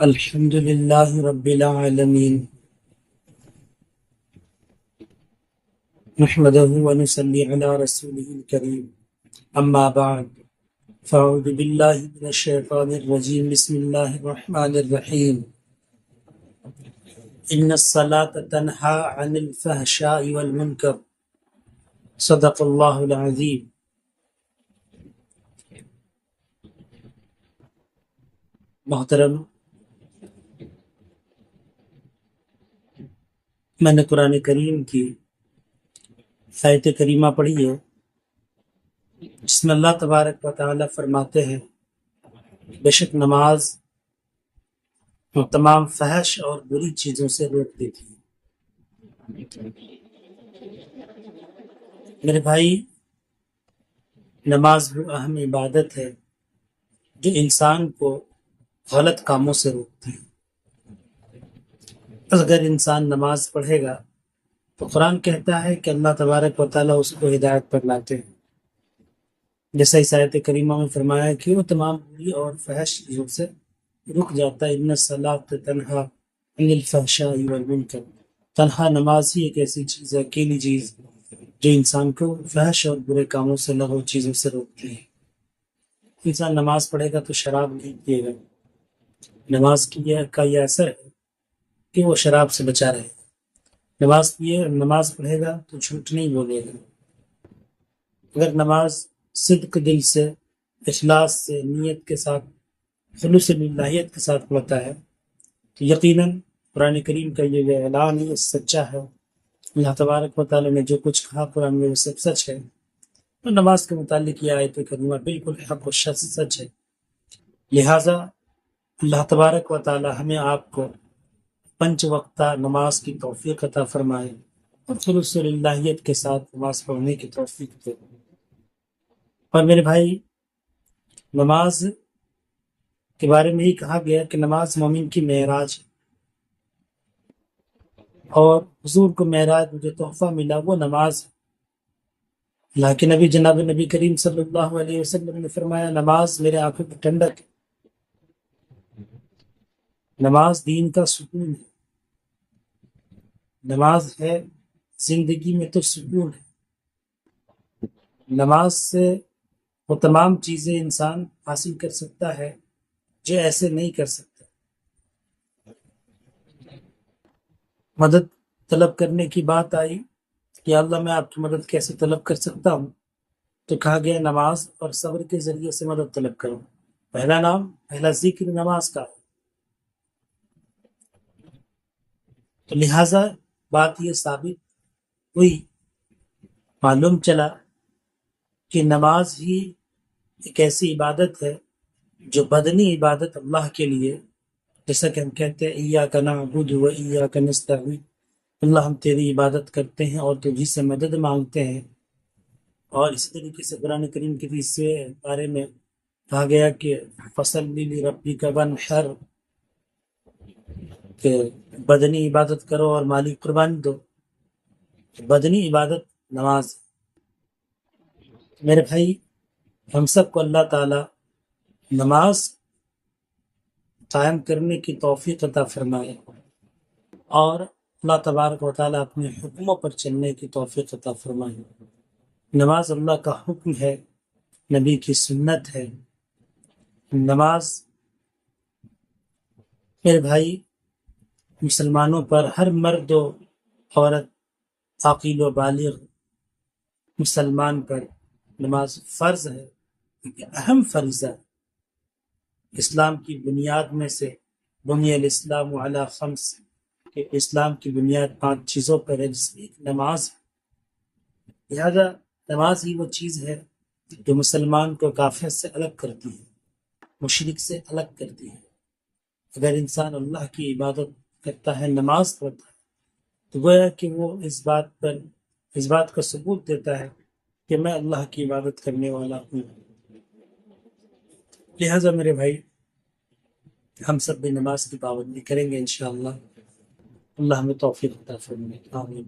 الحمد لله رب العالمين نحمده ونصلي على رسوله الكريم أما بعد فأعوذ بالله من الشيطان الرجيم بسم الله الرحمن الرحيم إن الصلاة تنهى عن الفحشاء والمنكر صدق الله العظيم۔ محترم، میں نے قرآن کریم کی آیت کریمہ پڑھی ہے جس میں اللہ تبارک و تعالی فرماتے ہیں بے شک نماز تمام فحش اور بری چیزوں سے روک دیتی ہے۔ میرے بھائی، نماز وہ اہم عبادت ہے جو انسان کو غلط کاموں سے روکتی ہے۔ اگر انسان نماز پڑھے گا تو قرآن کہتا ہے کہ اللہ تبارک و تعالیٰ اس کو ہدایت پر لاتے ہیں، جیسا اس آیت کریمہ میں فرمایا کہ وہ تمام بری اور فحش چیزوں سے رک جاتا ہے۔ ان الصلاۃ تنہا عن الفحشاء والمنکر، تنہا نماز ہی ایک ایسی چیز ہے، اکیلی چیز جو انسان کو فحش اور برے کاموں سے لغو چیزوں سے روکتی ہے۔ انسان نماز پڑھے گا تو شراب نہیں پیے گا، نماز کا یہ اثر ہے کہ وہ شراب سے بچا رہے گا۔ نماز پڑھے گا تو جھوٹ نہیں بولے گا۔ اگر نماز صدق دل سے، اخلاص سے، نیت کے ساتھ، خلوص للہیت کے ساتھ پڑھتا ہے تو یقیناً قرآن کریم کا یہ اعلان ہے، سچا ہے۔ اللہ تبارک و تعالیٰ نے جو کچھ کہا قرآن میں وہ سب سچ ہے، اور نماز کے متعلق یہ آیت کریمہ بالکل حق و سچ ہے۔ لہٰذا اللہ تبارک و تعالیٰ ہمیں آپ کو 5 وقتہ نماز کی توفیق عطا فرمائے اور خلوص للہیت کے ساتھ نماز پڑھنے کی توفیق دے۔ اور میرے بھائی، نماز کے بارے میں ہی کہا گیا کہ نماز مومن کی معراج ہے، اور حضور کو معراج میں جو تحفہ ملا وہ نماز ہے۔ اللہ کے نبی جناب نبی کریم صلی اللہ علیہ وسلم نے فرمایا نماز میرے آنکھوں کی ٹھنڈک ہے، نماز دین کا سکون ہے، نماز ہے زندگی میں تو سکون ہے۔ نماز سے وہ تمام چیزیں انسان حاصل کر سکتا ہے جو ایسے نہیں کر سکتا۔ مدد طلب کرنے کی بات آئی کہ اللہ میں آپ کی مدد کیسے طلب کر سکتا ہوں، تو کہا گیا نماز اور صبر کے ذریعے سے مدد طلب کرو۔ پہلا ذکر نماز کا ہے۔ تو لہٰذا بات یہ ثابت ہوئی، معلوم چلا کہ نماز ہی ایک ایسی عبادت ہے جو بدنی عبادت اللہ کے لیے، جیسا کہ ہم کہتے ہیں ایاک نعبد و ایاک نستعین، اللہ ہم تیری عبادت کرتے ہیں اور تجھی سے مدد مانگتے ہیں۔ اور اسی طریقے سے قرآن کریم کے تیسرے بارے میں کہا گیا کہ فصلی لربک وانحر، کہ بدنی عبادت کرو اور مالی قربانی دو۔ بدنی عبادت نماز۔ میرے بھائی، ہم سب کو اللہ تعالی نماز قائم کرنے کی توفیق عطا فرمائے، اور اللہ تبارک و تعالیٰ اپنے حکموں پر چلنے کی توفیق عطا فرمائے۔ نماز اللہ کا حکم ہے، نبی کی سنت ہے۔ نماز میرے بھائی مسلمانوں پر، ہر مرد و عورت، عاقل و بالغ مسلمان پر نماز فرض ہے، ایک اہم فریضہ ہے۔ اسلام کی بنیاد میں سے بنی الاسلام علی 5، کہ اسلام کی بنیاد 5 چیزوں پر ہے، جس میں ایک نماز ہے۔ لہذا نماز ہی وہ چیز ہے جو مسلمان کو کافر سے الگ کرتی ہے، مشرک سے الگ کرتی ہے۔ اگر انسان اللہ کی عبادت کرتا ہے، نماز پڑھتا ہے، تو گویا کہ وہ اس بات کا ثبوت دیتا ہے کہ میں اللہ کی عبادت کرنے والا ہوں۔ لہٰذا میرے بھائی، ہم سب بھی نماز کی پابندی کریں گے انشاءاللہ۔ اللہ ہمیں توفیق عطا فرمائے، آمین۔